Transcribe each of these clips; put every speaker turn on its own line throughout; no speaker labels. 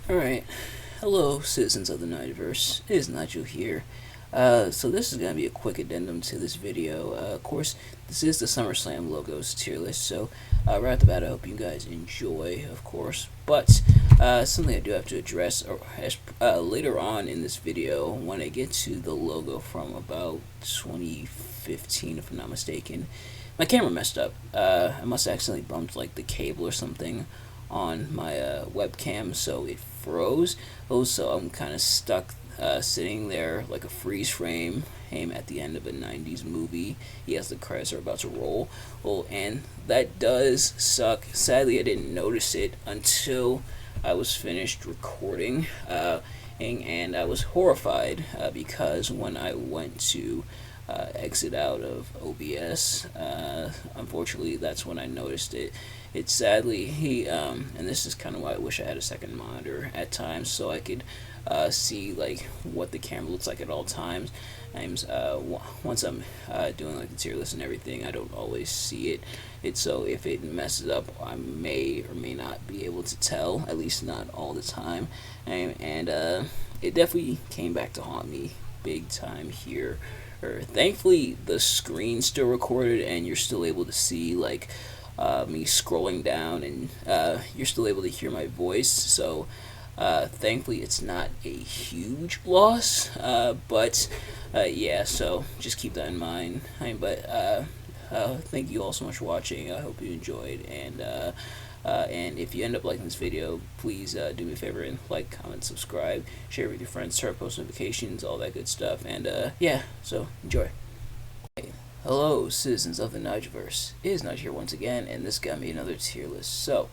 Alright, hello citizens of the Nigelverse, it is Nigel here. So this is going to be a quick addendum to this video. Of course, this is the SummerSlam Logos Tier List, so right off the bat I hope you guys enjoy, of course. But something I do have to address later on in this video when I get to the logo from about 2015, if I'm not mistaken. My camera messed up. I must have accidentally bumped like the cable or something on my webcam, so it froze. So I'm kind of stuck sitting there like a freeze frame at the end of a 90s movie. Yes, the credits are about to roll. And that does suck. Sadly, I didn't notice it until I was finished recording, and I was horrified because when I went to exit out of OBS, unfortunately that's when I noticed it. It's sadly and this is kind of why I wish I had a second monitor at times so I could see like what the camera looks like at all times. Once I'm doing like the tier list and everything, I don't always see it. So if it messes up, I may or may not be able to tell, at least not all the time. And it definitely came back to haunt me big time here. Thankfully, the screen's still recorded, and you're still able to see like me scrolling down, and you're still able to hear my voice. So thankfully, it's not a huge loss. But yeah, so just keep that in mind. Thank you all so much for watching. I hope you enjoyed, and if you end up liking this video, please do me a favor and like, comment, subscribe, share with your friends, turn post notifications, all that good stuff. And yeah, so enjoy. Hey, hello, citizens of the Nigelverse. It is Nigel here once again, and this got me another tier list. So,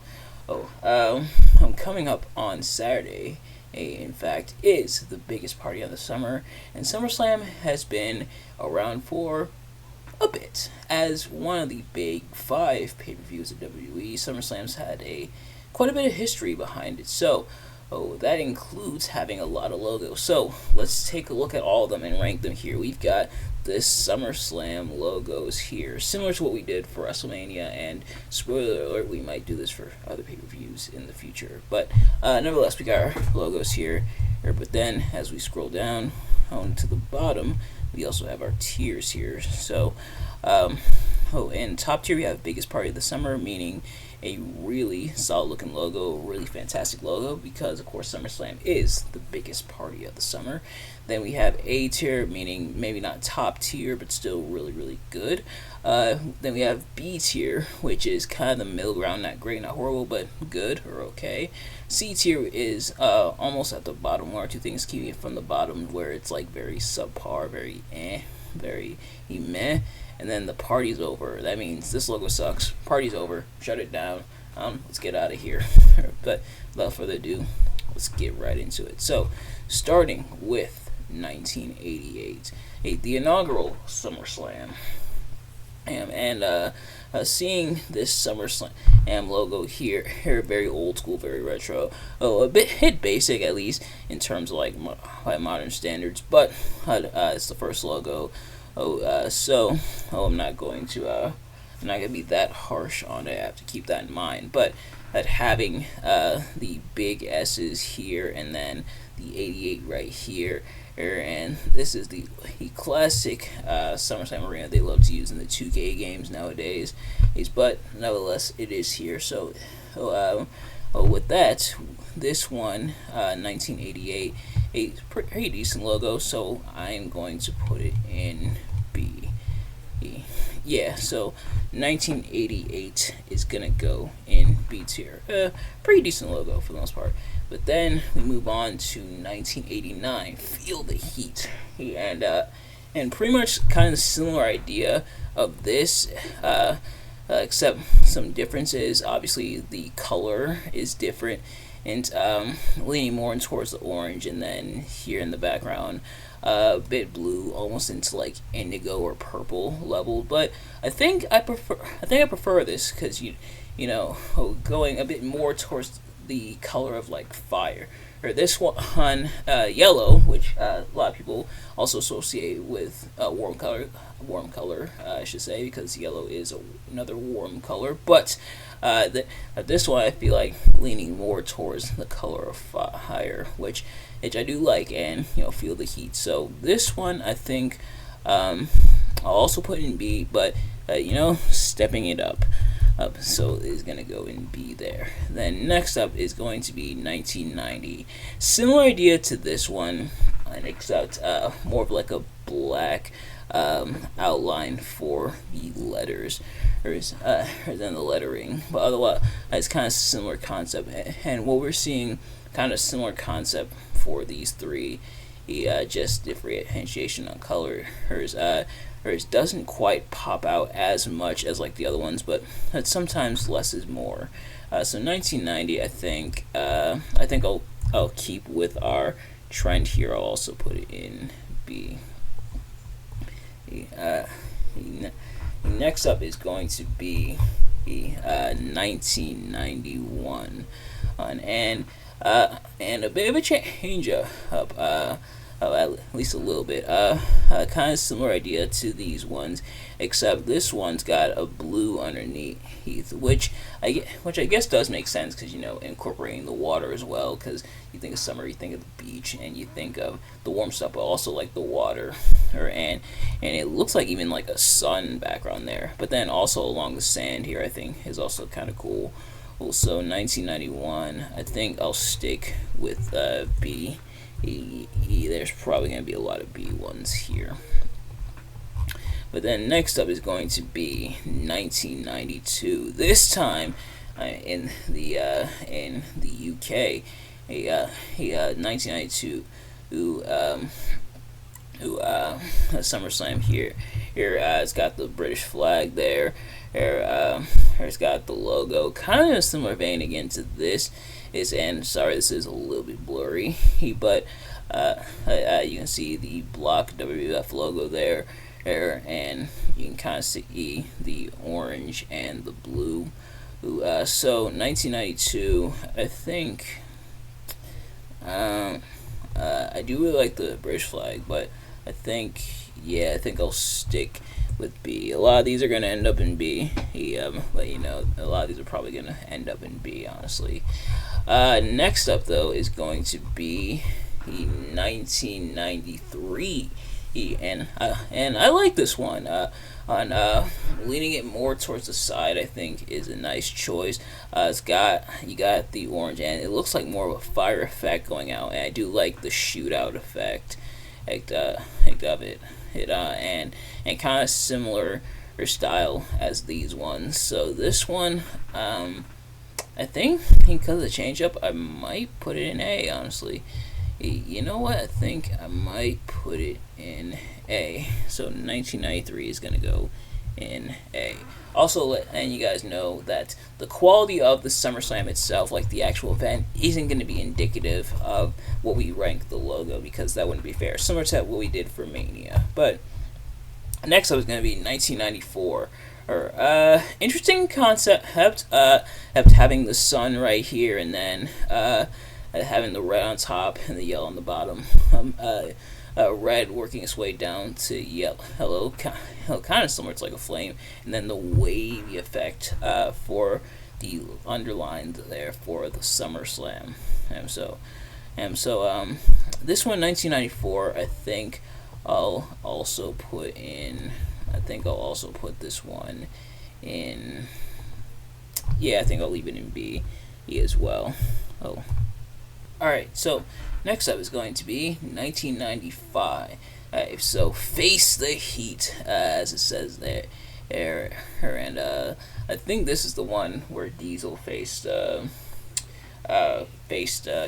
I'm coming up on Saturday. In fact, is the biggest party of the summer, and SummerSlam has been around for a bit. As one of the big 5 pay-per-views of WWE, SummerSlam's had quite a bit of history behind it. So, that includes having a lot of logos. So, let's take a look at all of them and rank them here. We've got this SummerSlam logos here, similar to what we did for WrestleMania, and spoiler alert, we might do this for other pay-per-views in the future. But nevertheless, we got our logos here. But then, as we scroll down on to the bottom, we also have our tiers here. So, in top tier, we have biggest party of the summer, meaning a really solid looking logo, really fantastic logo, because of course SummerSlam is the biggest party of the summer. Then we have A tier, meaning maybe not top tier, but still really, really good. Then we have B tier, which is kind of the middle ground, not great, not horrible, but good or okay. C tier is almost at the bottom. One or two things keeping it from the bottom, where it's like very subpar, very very meh. And then the party's over. That means this logo sucks. Party's over. Shut it down. Let's get out of here. But without further ado, let's get right into it. So, starting with 1988, the inaugural SummerSlam. And seeing this SummerSlam logo here, very old school, very retro. A bit basic, at least in terms of like by modern standards, but it's the first logo. I'm not going to be that harsh on it. I have to keep that in mind. But having the big S's here, and then the 88 right here, and this is the classic SummerSlam arena they love to use in the 2K games nowadays. But nevertheless, it is here. So, with that, this one, 1988, a pretty decent logo. So I'm going to put it in B. Yeah, so 1988 is gonna go in B tier. Pretty decent logo for the most part. But then we move on to 1989. Feel the heat, and pretty much kind of similar idea of this, except some differences. Obviously, the color is different, and leaning more towards the orange, and then here in the background, a bit blue, almost into like indigo or purple level. But I think I prefer this because you know, going a bit more towards the color of like fire. Or this one, yellow, which a lot of people also associate with warm color, I should say, because yellow is another warm color. But This one I feel like leaning more towards the color of fire, which I do like, and feel the heat. So this one I think I'll also put in B, but stepping it up. So is going to go in B there. Then next up is going to be 1990. Similar idea to this one, except more of like a black outline for the letters than the lettering. But otherwise, it's kind of similar concept. And what we're seeing, kind of similar concept for these three. Just differentiation on color. Hers doesn't quite pop out as much as like the other ones, but sometimes less is more. So 1990, I think I'll keep with our trend here. I'll also put it in B. Next up is going to be 1991, and a bit of a change up. At least a little bit. Kind of similar idea to these ones, except this one's got a blue underneath, which I guess does make sense because incorporating the water as well. Because you think of summer, you think of the beach, and you think of the warm stuff, but also like the water, and it looks like even like a sun background there. But then also along the sand here, I think is also kind of cool. Also, 1991, I think I'll stick with B. There's probably going to be a lot of B ones here. But then next up is going to be 1992. This time in the UK, 1992 SummerSlam here. It's got the British flag there. It's got the logo, kind of in a similar vein again to this. And sorry, this is a little bit blurry, but you can see the block WWF logo there, and you can kind of see the orange and the blue. So 1992, I think I do really like the British flag, but I think I'll stick with B. A lot of these are going to end up in B, but a lot of these are probably going to end up in B, honestly. Next up, though, is going to be 1993, and I like this one. On leaning it more towards the side, I think is a nice choice. You got the orange, and it looks like more of a fire effect going out, and I do like the shootout effect of it. And kind of similar style as these ones. So this one, I think because of the change up, I might put it in A, honestly. You know what? I think I might put it in A. So 1993 is going to go in A. Also, letting you guys know that the quality of the SummerSlam itself, like the actual event, isn't going to be indicative of what we rank the logo, because that wouldn't be fair. Similar to what we did for Mania. But next up is going to be 1994. Interesting concept, having the sun right here, and then having the red on top and the yellow on the bottom. Red working its way down to yellow, kind of similar to like a flame, and then the wavy effect for the underlined there for the SummerSlam. So this one, 1994, I think I'll also put this one in. Yeah, I think I'll leave it in B as well. Alright, so next up is going to be 1995. So Face the Heat, as it says there. And I think this is the one where Diesel faced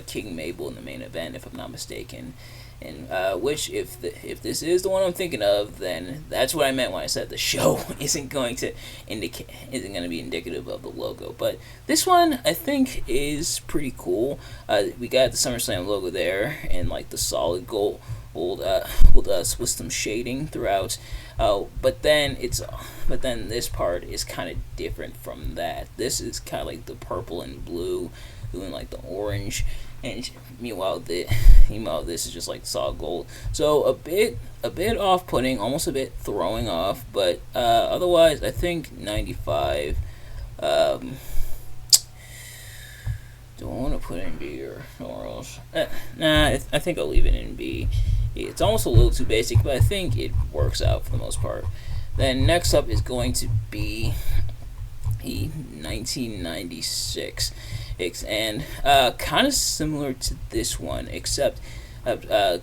King Mabel in the main event, if I'm not mistaken. And which, if this is the one I'm thinking of, then that's what I meant when I said the show isn't going to be indicative of the logo. But this one I think is pretty cool. We got the SummerSlam logo there, and like the solid gold with some shading throughout. But then this part is kind of different from that. This is kind of like the purple and blue, doing like the orange. And meanwhile, this is just like solid gold. So a bit off-putting, almost a bit throwing off. But otherwise, I think 95 Do I want to put it in B or else? Nah, I think I'll leave it in B. It's almost a little too basic, but I think it works out for the most part. Then next up is going to be the 1996, and kind of similar to this one, except kind of a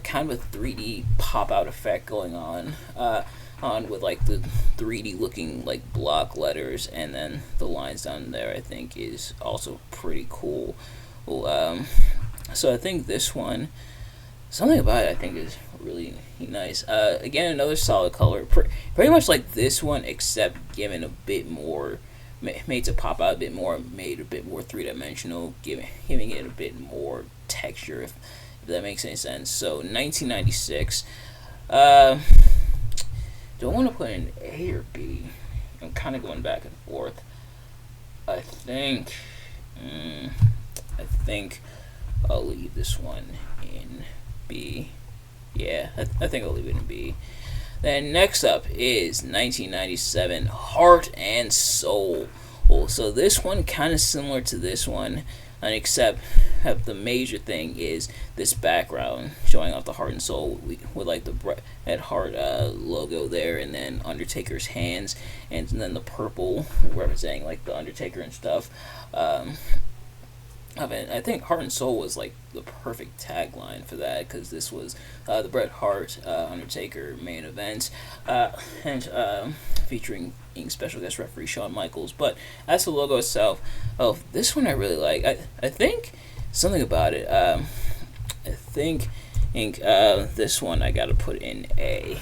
3D pop out effect going on with like the 3D looking like block letters, and then the lines down there I think is also pretty cool. So I think this one, something about it I think is really nice. Again, another solid color, pretty much like this one, except given a bit more, made to pop out a bit more, made a bit more three-dimensional, giving it a bit more texture, if that makes any sense. So 1996. Do I want to put in A or B? I'm kind of going back and forth. I think I'll leave this one in B. Yeah, I think I'll leave it in B. Then next up is 1997, Heart and Soul. So this one kind of similar to this one, except the major thing is this background showing off the heart and soul with like the Bret Hart logo there, and then Undertaker's hands, and then the purple representing like the Undertaker and stuff. I think Heart and Soul was like the perfect tagline for that, because this was the Bret Hart Undertaker main event, and featuring special guest referee Shawn Michaels. But as the logo itself, this one I really like. I think something about it. I think this one I gotta put in A.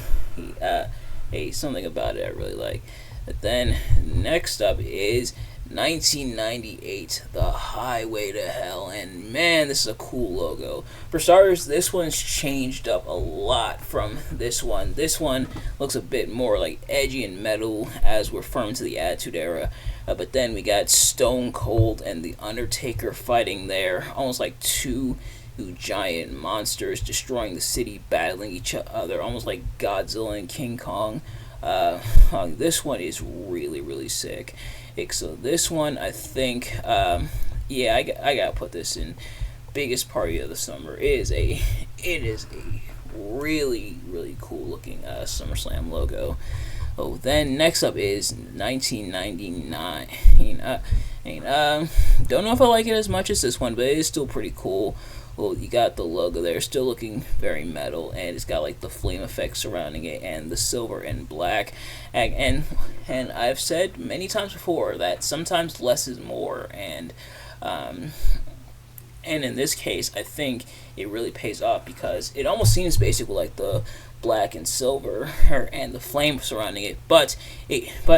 Something about it I really like. But then next up is 1998, The Highway to Hell, and man, this is a cool logo. For starters, this one's changed up a lot from this one. This one looks a bit more like edgy and metal as we're firm into the Attitude Era, but then we got Stone Cold and The Undertaker fighting there, almost like two giant monsters destroying the city, battling each other, almost like Godzilla and King Kong. This one is really sick. So this one, I think, I gotta put this in biggest party of the summer. It is a really cool looking SummerSlam logo. Then next up is 1999. Don't know if I like it as much as this one, but it is still pretty cool. You got the logo there, still looking very metal, and it's got like the flame effect surrounding it, and the silver and black, and I've said many times before that sometimes less is more, and in this case I think it really pays off, because it almost seems basic with like the black and silver and the flame surrounding it, but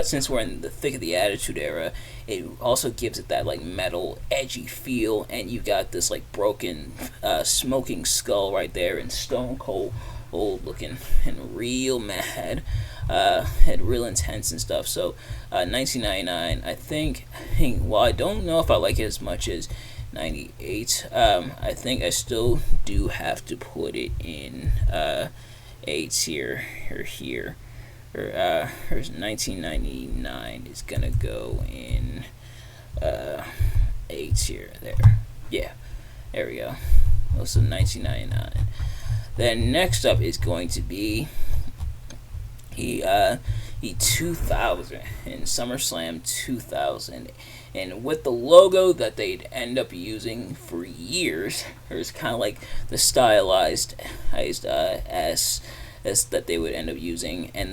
since we're in the thick of the Attitude Era, it also gives it that like metal edgy feel, and you got this like broken smoking skull right there, and Stone Cold looking and real mad, and real intense and stuff. So 1999, I think while I don't know if I like it as much as 98, I think I still do have to put it in A tier or here. Or 1999 is gonna go in A tier there. Yeah, there we go. Also 1999. Then next up is going to be the 2000 in SummerSlam 2000, and with the logo that they'd end up using for years, there's kind of like the stylized S that they would end up using, and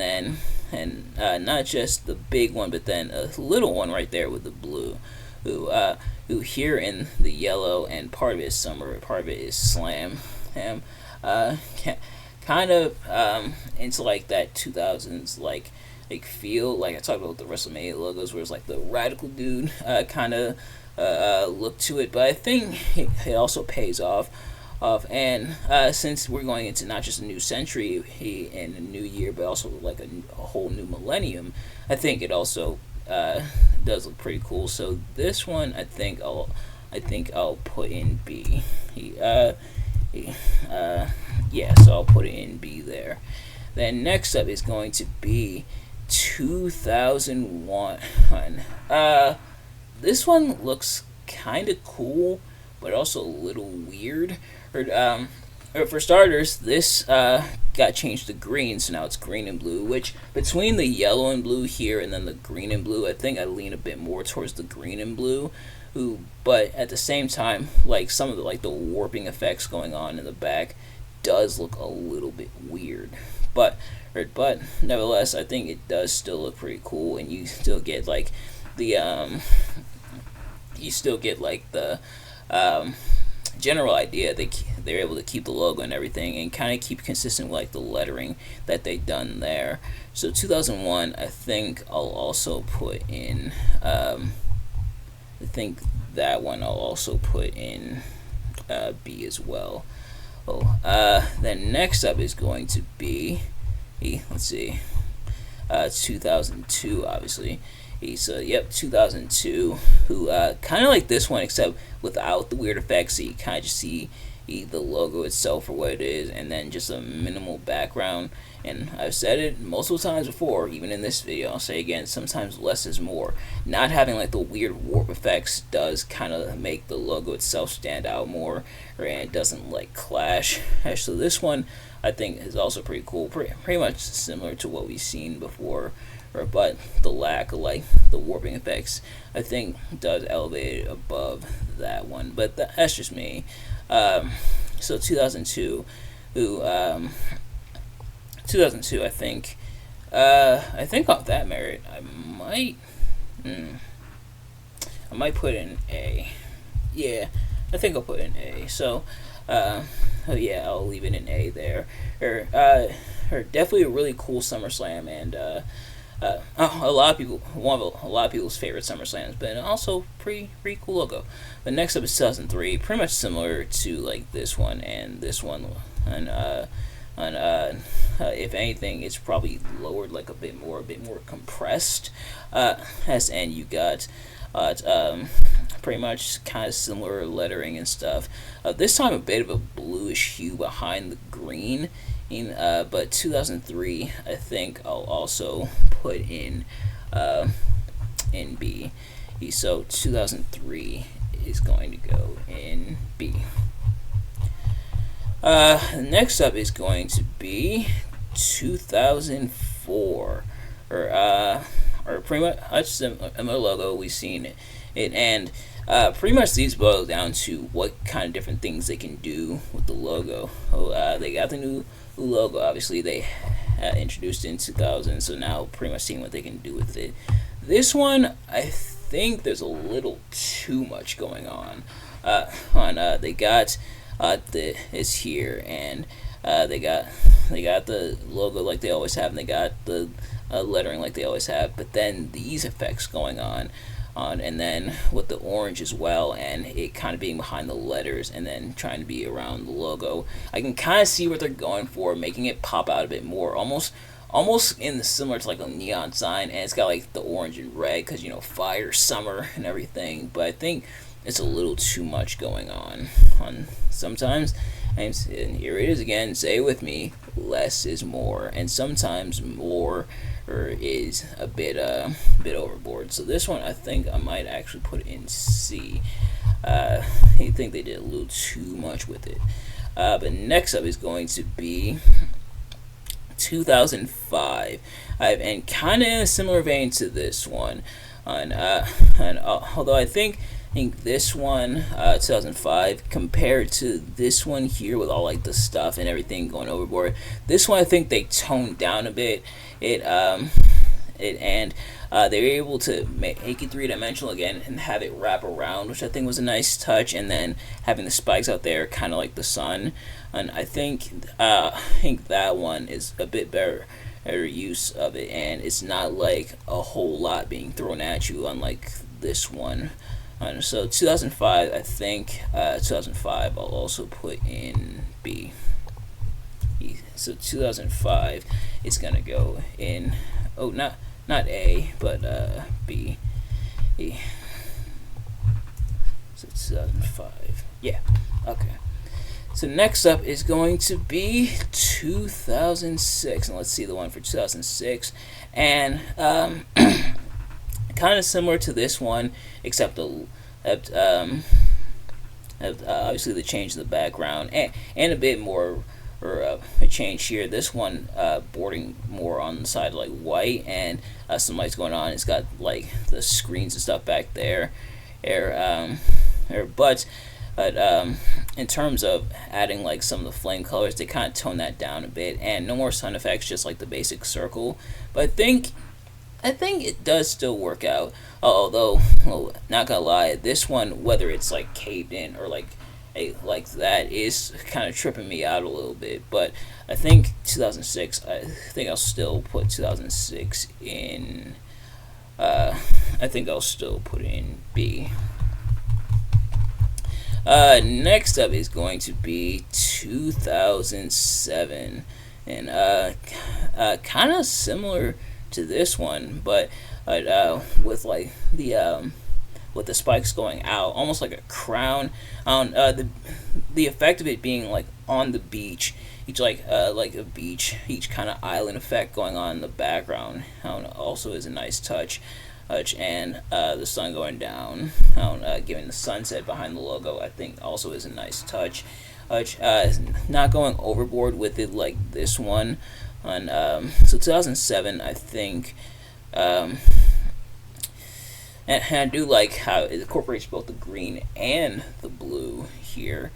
not just the big one, but then a little one right there with the blue, who here in the yellow, and part of it is summer, part of it is slam, kind of into like that 2000s like feel, like I talked about the WrestleMania logos, where it's like the radical dude kind of look to it, but I think it also pays off. And since we're going into not just a new century and a new year, but also like a whole new millennium, I think it also does look pretty cool. So this one, I think I'll put in B. So I'll put it in B there. Then next up is going to be 2001. This one looks kind of cool, but also a little weird. For starters, this got changed to green, so now it's green and blue. Which between the yellow and blue here and then the green and blue, I think I lean a bit more towards the green and blue. But at the same time, like some of the warping effects going on in the back does look a little bit weird. But nevertheless, I think it does still look pretty cool, and you still get like the general idea. They're able to keep the logo and everything, and kind of keep consistent with like the lettering that they done there. So 2001, I think I'll also put in. I think that one I'll also put in B as well. Then next up is going to be, let's see, 2002, obviously. So, yep, 2002, who kind of like this one, except without the weird effects. So you kind of just see the logo itself for what it is, and then just a minimal background. And I've said it multiple times before, even in this video. I'll say again, sometimes less is more. Not having like the weird warp effects does kind of make the logo itself stand out more, and it doesn't like clash. Actually, this one I think is also pretty cool. Pretty much similar to what we've seen before. But the lack of like the warping effects, I think, does elevate it above that one. But that's just me. So 2002, 2002, I think off that merit, I might put in A. Yeah, I think I'll put in A. So, yeah, I'll leave it in A there. Definitely a really cool SummerSlam, and a lot of people's favorite SummerSlams, but also pretty cool logo. But next up is 2003, pretty much similar to like this one and this one, and if anything, it's probably lowered like a bit more compressed. And you got pretty much kind of similar lettering and stuff. This time a bit of a bluish hue behind the green. But 2003, I think I'll also put in B. So 2003 is going to go in B. Next up is going to be 2004, or pretty much similar logo. We've seen it, and pretty much these boil down to what kind of different things they can do with the logo. They got the new logo, obviously they introduced it in 2000, so now pretty much seeing what they can do with it. This one, I think there's a little too much going on. They got it's here, and they got the logo like they always have, and they got the lettering like they always have, but then these effects going on, and then with the orange as well, and it kind of being behind the letters and then trying to be around the logo. I can kind of see what they're going for, making it pop out a bit more, almost in the similar to like a neon sign, and it's got like the orange and red because, you know, fire, summer, and everything. But I think it's a little too much going on sometimes. And here it is again, say it with me, less is more, and sometimes more is a bit overboard. So this one I think I might actually put in C. I think they did a little too much with it. But next up is going to be 2005, and kind of in a similar vein to this one. Although I think this one, 2005, compared to this one here with all like the stuff and everything going overboard, this one I think they toned down a bit. They were able to make it three-dimensional again and have it wrap around, which I think was a nice touch, and then having the spikes out there kind of like the sun. And I think that one is a bit better use of it, and it's not like a whole lot being thrown at you, unlike this one. So 2005, I think 2005 I'll also put in B. So 2005 is gonna go in, not A, but B. So 2005, yeah, okay. So next up is going to be 2006, and let's see the one for 2006, and kind of similar to this one, except obviously the change in the background and a bit more or a change here. This one bordering more on the side like white and some lights going on. It's got like the screens and stuff back there. But in terms of adding like some of the flame colors, they kind of tone that down a bit, and no more sound effects, just like the basic circle. But I think it does still work out. Although, well, not gonna lie, this one, whether it's like caved in or like that, is kind of tripping me out a little bit. But I think 2006. I think I'll still put 2006 in. I think I'll still put it in B. Next up is going to be 2007, and kind of similar to this one, but with like the with the spikes going out, almost like a crown. The effect of it being like on the beach, each like a beach, each kind of island effect going on in the background. Also is a nice touch. And the sun going down, giving the sunset behind the logo, I think also is a nice touch. Not going overboard with it like this one. So 2007, I think, and I do like how it incorporates both the green and the blue here,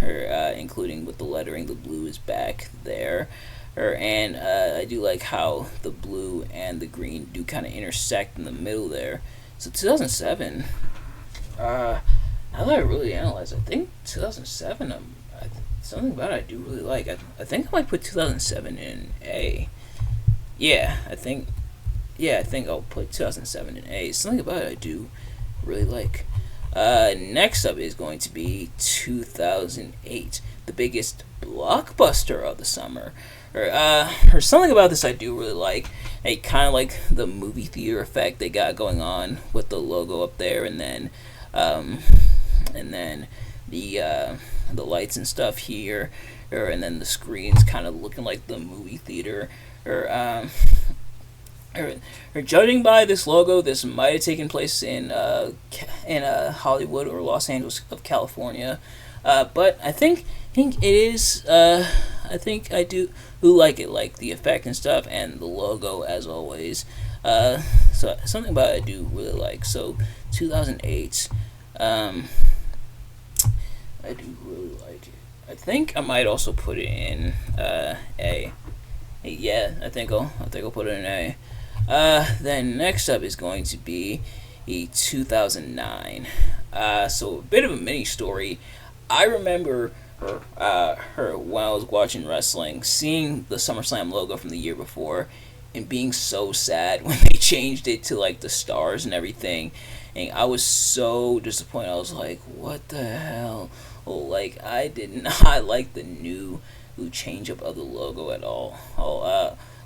including with the lettering, the blue is back there. And I do like how the blue and the green do kind of intersect in the middle there. So 2007, now that I really analyze, I think 2007, something about it I do really like. I think I might put 2007 in A. I think I'll put 2007 in A. Something about it I do really like. Next up is going to be 2008, the biggest blockbuster of the summer. Or something about this I do really like. I kind of like the movie theater effect they got going on with the logo up there, and then the lights and stuff here, and then the screens kind of looking like the movie theater. Or judging by this logo, this might have taken place in Hollywood or Los Angeles of California, but I think it is. I think I do like it, like the effect and stuff, and the logo as always. So something about it I do really like. So 2008, I do really like it. I think I might also put it in A. Yeah, I think I'll put it in A. Then next up is going to be 2009. So a bit of a mini story. I remember her when I was watching wrestling, seeing the SummerSlam logo from the year before, and being so sad when they changed it to like the stars and everything. And I was so disappointed. I was like, what the hell? Like, I did not like the new change up of the logo at all.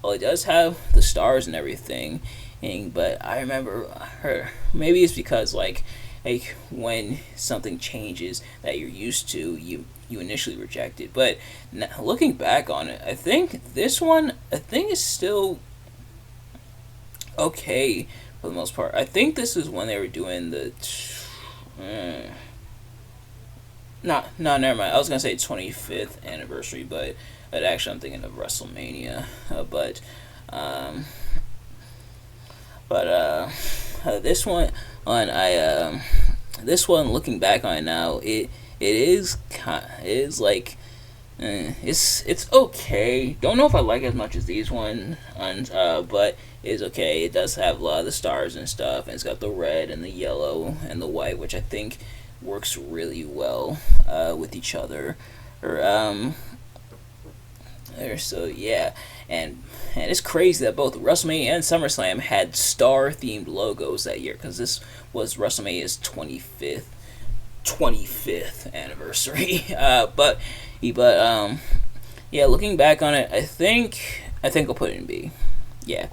It does have the stars and everything, but I remember her. Maybe it's because like when something changes that you're used to, you initially reject it. But now, looking back on it, I think this one is still okay for the most part. I think this is when they were doing the. No, never mind. I was gonna say 25th anniversary, but actually I'm thinking of WrestleMania. This one this one, looking back on it now, it is like it's okay. Don't know if I like it as much as these ones, but it's okay. It does have a lot of the stars and stuff, and it's got the red and the yellow and the white, which I think works really well with each other. So yeah, and it's crazy that both WrestleMania and SummerSlam had star-themed logos that year, because this was WrestleMania's 25th anniversary. But looking back on it, I think I'll put it in B. Yeah.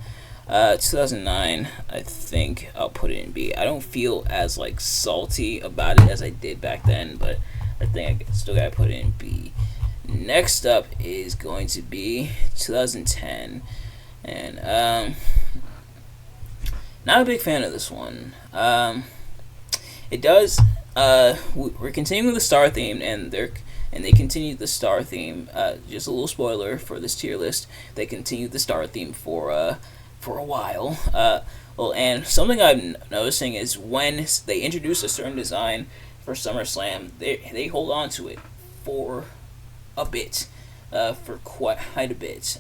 2009, I think I'll put it in B. I don't feel as like salty about it as I did back then, but I think I still gotta put it in B. Next up is going to be 2010, and not a big fan of this one. It does. we're continuing the star theme, and they continued the star theme. Just a little spoiler for this tier list. They continued the star theme for a while. Well, and something I'm noticing is when they introduce a certain design for SummerSlam, they hold on to it for a bit, for quite a bit.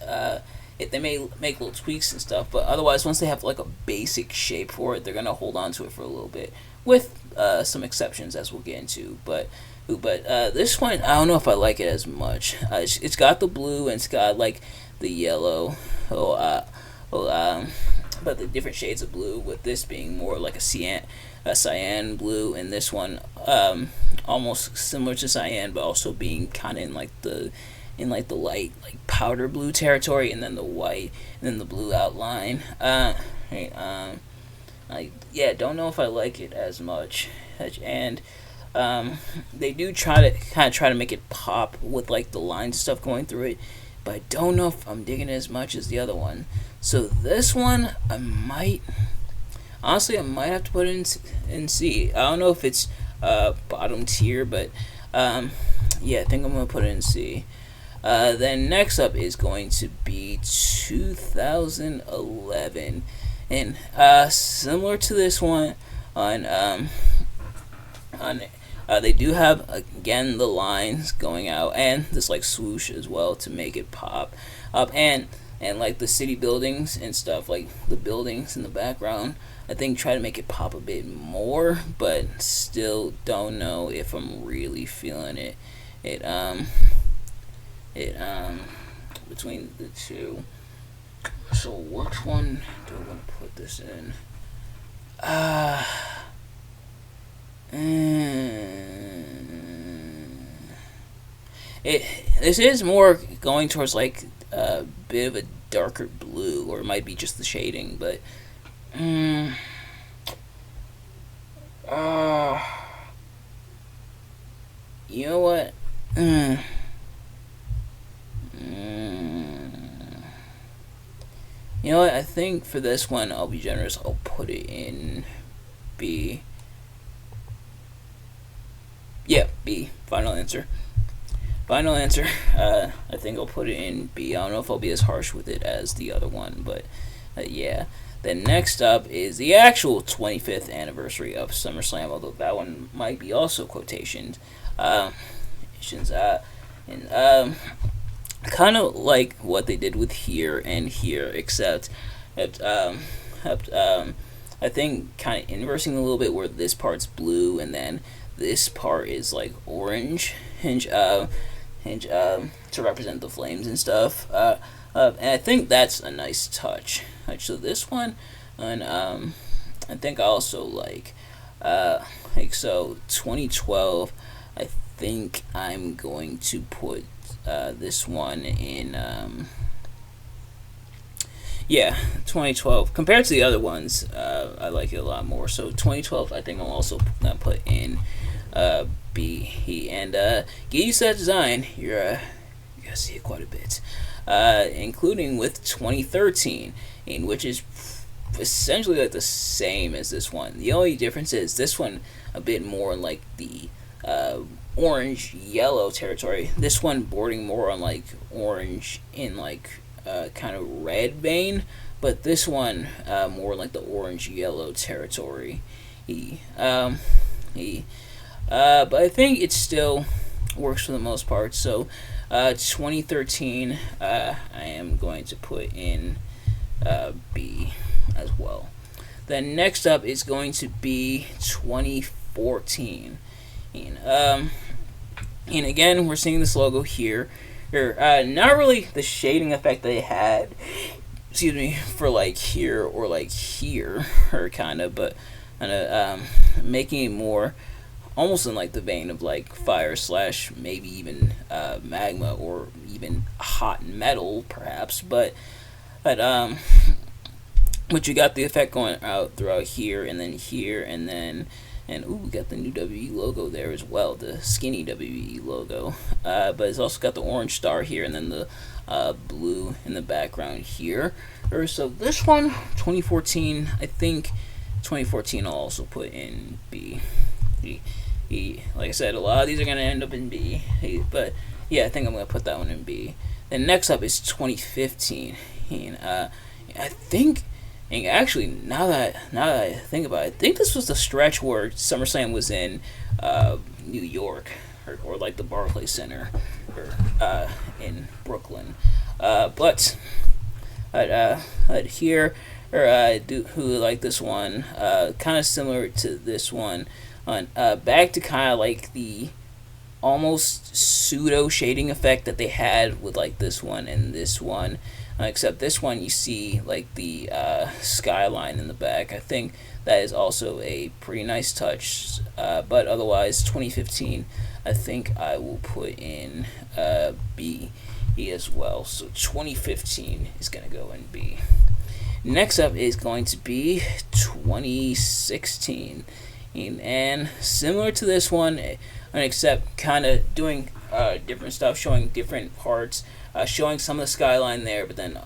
They may make little tweaks and stuff, but otherwise, once they have like a basic shape for it, they're gonna hold on to it for a little bit, with some exceptions as we'll get into. But this one, I don't know if I like it as much. It's got the blue and it's got like the yellow, but the different shades of blue. With this being more like a cyan blue, and this one almost similar to cyan, but also being kind of in like the light like powder blue territory, and then the white, and then the blue outline. I don't know if I like it as much, and they do try to make it pop with like the lines and stuff going through it, but I don't know if I'm digging it as much as the other one. So this one, I might have to put it in C. I don't know if it's bottom tier, but I think I'm gonna put it in C. Then next up is going to be 2011, and similar to this one, they do have again the lines going out and this like swoosh as well to make it pop up, and like the city buildings and stuff, like the buildings in the background, I think try to make it pop a bit more, but still don't know if I'm really feeling it. Between the two. So which one do I want to put this in? This is more going towards like a bit of a darker blue, or it might be just the shading, but you know what? You know what? I think for this one, I'll be generous. I'll put it in B. Yeah, B. Final answer. I think I'll put it in B. I don't know if I'll be as harsh with it as the other one, but yeah. Then next up is the actual 25th anniversary of SummerSlam, although that one might be also quotations. Kind of like what they did with here and here, except I think kind of inversing a little bit, where this part's blue and then this part is like orange, to represent the flames and stuff. And I think that's a nice touch. So this one, and I think I also like 2012. I think I'm going to put this one in 2012. Compared to the other ones, I like it a lot more. So 2012, I think I'm also gonna put in B. And get used to that design. You're gonna see it quite a bit, including with 2013, in which is essentially like the same as this one. The only difference is this one a bit more like the orange yellow territory. This one bordering more on like orange in like kind of red vein, but this one more like the orange yellow territory. But I think it still works for the most part. So 2013, I am going to put in B as well. Then next up is going to be 2014. And again, we're seeing this logo here. Not really the shading effect they had, for like here or like here, or kind of, but making it more almost in like the vein of like fire / maybe even magma, or even hot metal perhaps, but you got the effect going out throughout here, and then here, and we got the new WE logo there as well, the skinny WE logo. But it's also got the orange star here, and then the blue in the background here. So this one, 2014, I think 2014 I'll also put in B. Like I said, a lot of these are gonna end up in B. But yeah, I think I'm gonna put that one in B. Then next up is 2015. I think, and actually now that I think about it, I think this was the stretch where SummerSlam was in New York, or like the Barclays Center, or in Brooklyn. But I'd hear, or I do who like this one, kind of similar to this one, on back to kind of like the almost pseudo shading effect that they had with like this one and this one, except this one you see like the skyline in the back. I think that is also a pretty nice touch, but otherwise 2015 I think I will put in B as well. So 2015 is going to go in B. Next up is going to be 2016, and similar to this one, except kind of doing different stuff, showing different parts, showing some of the skyline there, but then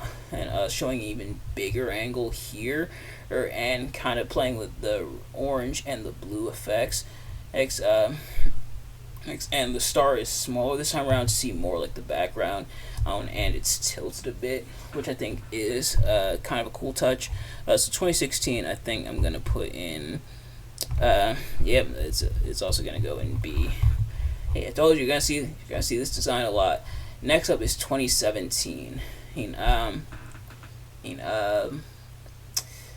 showing even bigger angle here, and kind of playing with the orange and the blue effects. And the star is smaller this time around to see more like the background, and it's tilted a bit, which I think is kind of a cool touch. So 2016, I think I'm gonna put in. It's also gonna go in B. Hey, I told you you're gonna see this design a lot. Next up is 2017.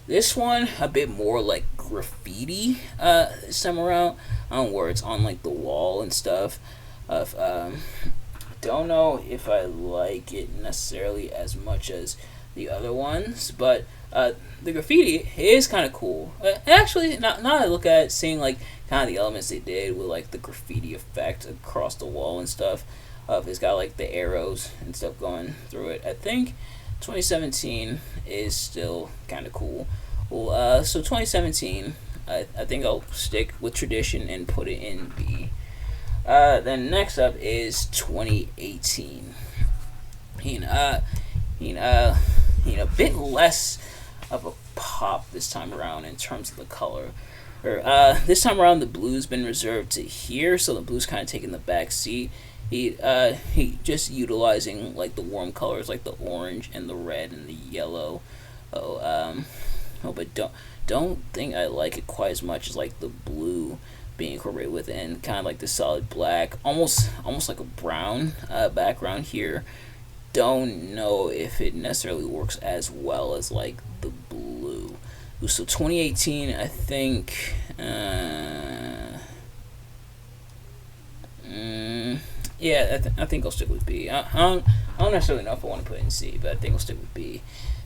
This one a bit more like graffiti this time around, where it's on like the wall and stuff. Don't know if I like it necessarily as much as the other ones, but the graffiti is kind of cool. Actually, now I look at it, seeing like kind of the elements they did with like the graffiti effect across the wall and stuff. It's got like the arrows and stuff going through it. I think 2017 is still kind of cool. Well, so 2017, I think I'll stick with tradition and put it in B. Then next up is 2018. A bit less of a pop this time around in terms of the color. This time around, the blue's been reserved to here, so the blue's kind of taking the back seat. He just utilizing like the warm colors, like the orange and the red and the yellow. But don't think I like it quite as much as like the blue being incorporated within, kind of like the solid black, almost like a brown background here. Don't know if it necessarily works as well as like the blue. So 2018, I think. I think I'll stick with B. I don't necessarily know if I want to put it in C, but I think I'll stick with B.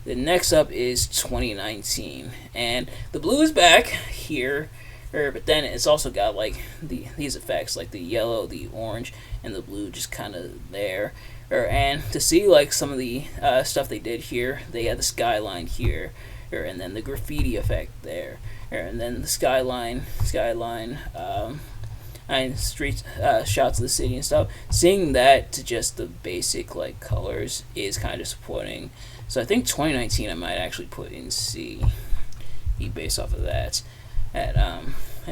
The next up is 2019, and the blue is back here, but then it's also got like these effects, like the yellow, the orange, and the blue just kind of there. And to see like some of the stuff they did here, they had the skyline here, and then the graffiti effect there, and then the skyline, and street shots of the city and stuff. Seeing that to just the basic like colors is kind of disappointing. So I think 2019 I might actually put in C, based off of that. At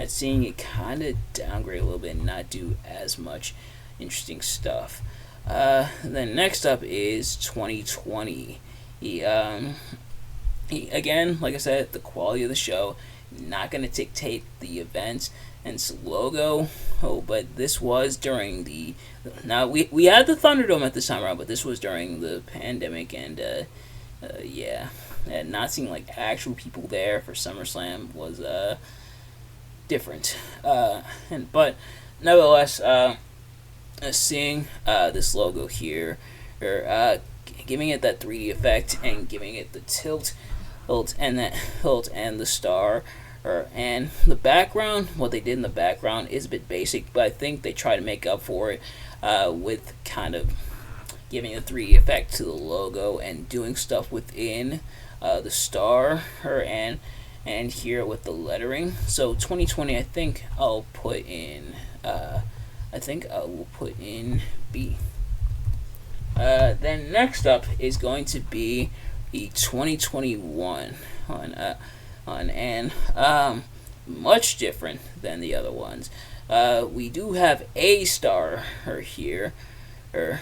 seeing it kind of downgrade a little bit and not do as much interesting stuff. Then next up is 2020. Again, like I said, the quality of the show not going to dictate the event and its logo. But this was during the. Now we had the Thunderdome at this time around, but this was during the pandemic, and and not seeing like actual people there for SummerSlam was different. But nevertheless, seeing this logo here, giving it that 3D effect and giving it the tilt and the star, and the background. What they did in the background is a bit basic, but I think they try to make up for it with kind of giving a 3D effect to the logo and doing stuff within the star, and here with the lettering. So 2020, I think I'll put in. I think I will put in B. Then next up is going to be the 2021 and much different than the other ones. We do have a star here, or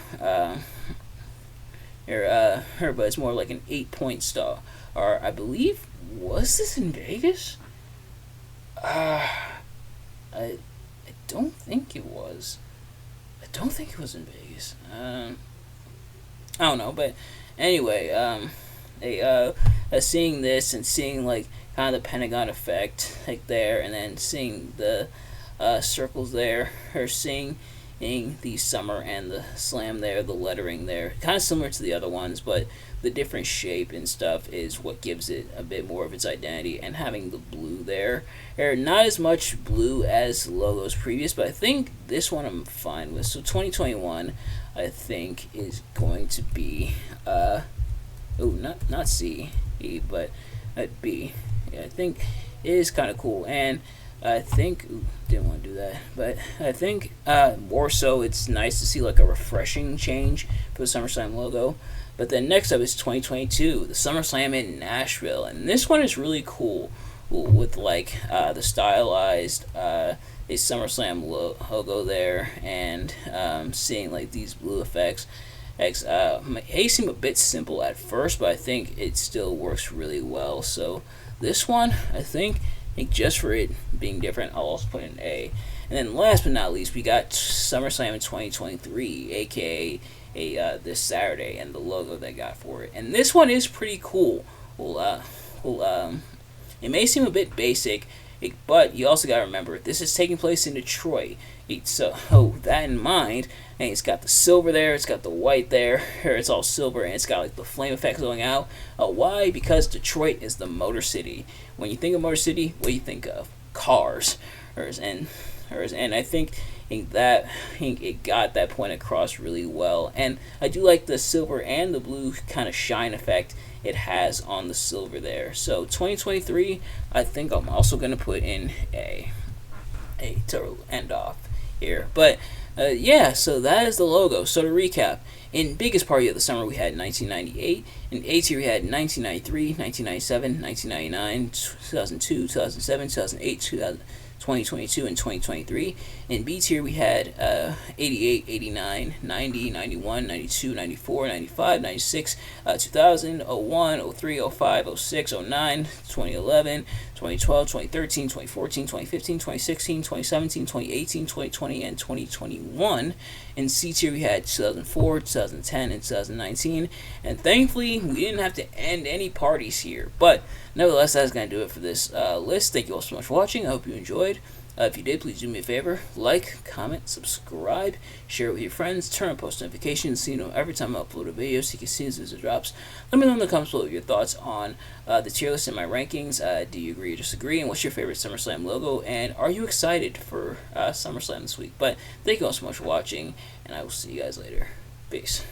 her, but it's more like an 8-point star. Or I believe, was this in Vegas? I don't think it was. I don't think it was in Vegas. I don't know, but anyway, seeing this and seeing like kind of the Pentagon effect like there, and then seeing the circles there, or seeing the summer and the slam there, the lettering there, kind of similar to the other ones, but the different shape and stuff is what gives it a bit more of its identity. And having the blue there, or not as much blue as logos previous, but I think this one I'm fine with. So 2021, I think, is going to be not C, E, but B. Yeah, I think it is kind of cool. And I think didn't want to do that, but I think more so it's nice to see like a refreshing change for the SummerSlam logo. But then next up is 2022, the SummerSlam in Nashville, and this one is really cool with like the stylized a SummerSlam logo there, and seeing like these blue effects. May seem a bit simple at first, but I think it still works really well. So this one, I think just for it being different, I'll also put an A. And then last but not least, we got SummerSlam in 2023, aka this Saturday, and the logo they got for it. And this one is pretty cool. It may seem a bit basic, but you also got to remember this is taking place in Detroit. So that in mind, and it's got the silver there, it's got the white there, it's all silver, and it's got like the flame effect going out. Why? Because Detroit is the Motor City. When you think of Motor City, what do you think of? Cars. And I think it got that point across really well. And I do like the silver and the blue kind of shine effect it has on the silver there. So 2023, I think I'm also going to put in A to end off here. But yeah, so that is the logo. So to recap, in biggest party of the summer we had 1998. In A tier we had 1993, 1997, 1999, 2002, 2007, 2008, 2022, and 2023. In B tier we had 88, 89, 90, 91, 92, 94, 95, 96, 2000, 01, 03, 05, 06, 09, 2011, 2012, 2013, 2014, 2015, 2016, 2017, 2018, 2020, and 2021. In C tier we had 2004, 2010, and 2019. And thankfully we didn't have to end any parties here. But nevertheless, that's going to do it for this list. Thank you all so much for watching. I hope you enjoyed. If you did, please do me a favor. Like, comment, subscribe, share it with your friends, turn on post notifications so you know every time I upload a video so you can see as soon as it drops. Let me know in the comments below your thoughts on the tier list and my rankings. Do you agree or disagree? And what's your favorite SummerSlam logo? And are you excited for SummerSlam this week? But thank you all so much for watching, and I will see you guys later. Peace.